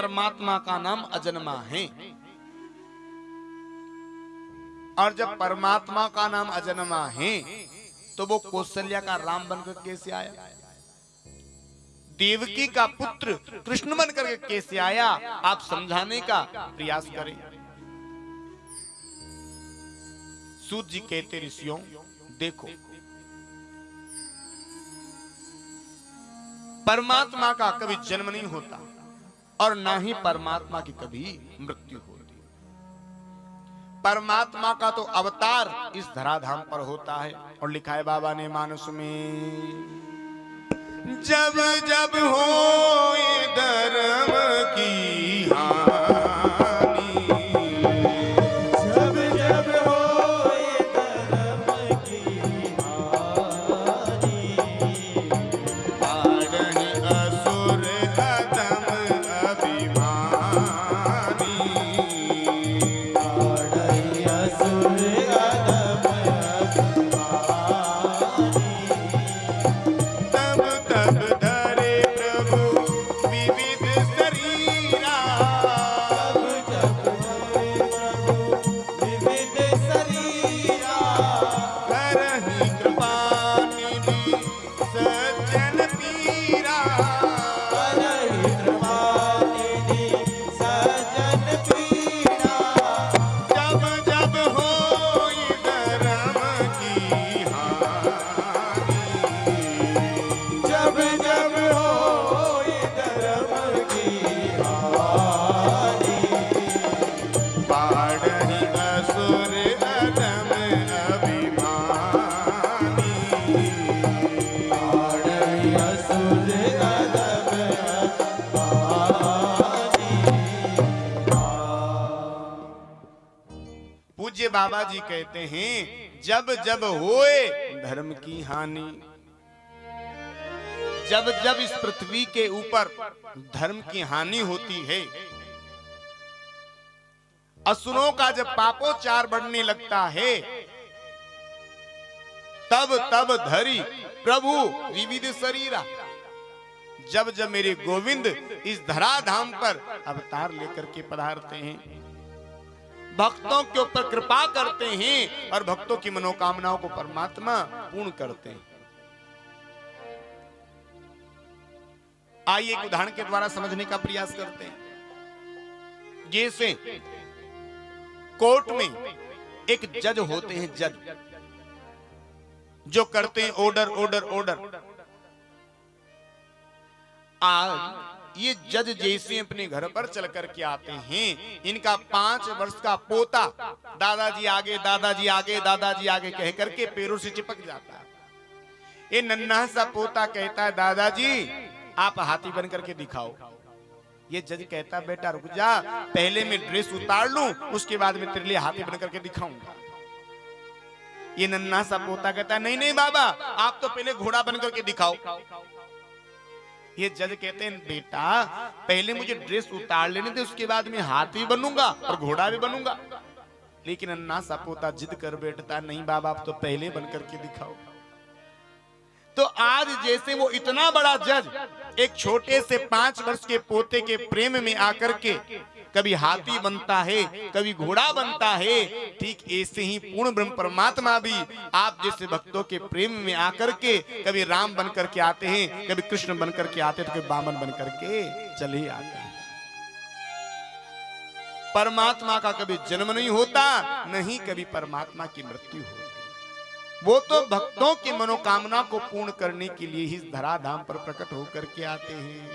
परमात्मा का नाम अजन्मा है। और जब परमात्मा का नाम अजन्मा है तो वो कौशल्या का राम बनकर कैसे आया, देवकी का पुत्र कृष्ण बनकर के कैसे आया, आप समझाने का प्रयास करें। सूत जी कहते ऋषियों देखो, परमात्मा का कभी जन्म नहीं होता और ना ही परमात्मा की कभी मृत्यु होती। परमात्मा का तो अवतार इस धराधाम पर होता है। और लिखा है बाबा ने मानस में, जब जब हो धर्म की हानि, जब जब होए धर्म की हानि, ताड़हि असुर अधम अभिमानी, ताड़हि असुर अधम अभिमानी, तब तब धरे प्रभु विविध शरीरा, तब जब धरे प्रभु विविध शरीरा, करहि कृपा निधि सज्जन पीरा, करहि कृपा निधि सज्जन पीरा, जब जब होई धर्म की हानि, जब जब होए धर्म की हानि, पाड़हि असुर अधम अभिमानी, ताड़हि असुर अधम अभिमानी। पूज्य बाबा जी कहते हैं जब जब होए धर्म की हानि, जब जब इस पृथ्वी के ऊपर धर्म की हानि होती है, असुरों का जब पापोचार बढ़ने लगता है, तब तब धरी प्रभु विविध शरीरा, जब जब मेरे गोविंद इस धराधाम पर अवतार लेकर के पधारते हैं, भक्तों के ऊपर कृपा करते हैं और भक्तों की मनोकामनाओं को परमात्मा पूर्ण करते हैं। आइए एक उदाहरण के द्वारा समझने का प्रयास करते हैं। जैसे कोर्ट में एक जज होते हैं, जज जो करते हैं ऑर्डर ऑर्डर ऑर्डर। आज ये जज जैसे अपने घर पर चल करके आते हैं, इनका 5 वर्ष का पोता दादाजी आगे दादाजी आगे दादाजी आगे कह करके पैरों से चिपक जाता है। ये नन्हा सा पोता कहता है दादाजी आप हाथी बन करके दिखाओ। ये जज कहता है बेटा रुक जा, पहले मैं ड्रेस उतार लूं, उसके बाद मैं तेरे लिए हाथी बन करके दिखाऊंगा। ये नन्हा सा पोता कहता है नहीं नहीं बाबा आप तो पहले घोड़ा बन करके दिखाओ। ये जज कहते हैं बेटा पहले मुझे ड्रेस उतार लेने दे, उसके बाद मैं हाथी बनूंगा और घोड़ा भी बनूंगा। लेकिन नन्हा सा पोता जिद कर बैठता नहीं बाबा आप तो पहले बन करके दिखाओ। तो आज जैसे वो इतना बड़ा जज एक छोटे से 5 वर्ष के पोते के प्रेम में आकर के कभी हाथी बनता है कभी घोड़ा बनता है, ठीक ऐसे ही पूर्ण ब्रह्म परमात्मा भी आप जैसे भक्तों के प्रेम में आकर के कभी राम बन करके आते हैं, कभी कृष्ण बन करके आते हैं, तो कभी वामन बन करके चले आते हैं। परमात्मा का कभी जन्म नहीं होता, नहीं कभी परमात्मा की मृत्यु होती। वो तो भक्तों की मनोकामना को पूर्ण करने के लिए ही इस धराधाम पर प्रकट होकर के आते हैं।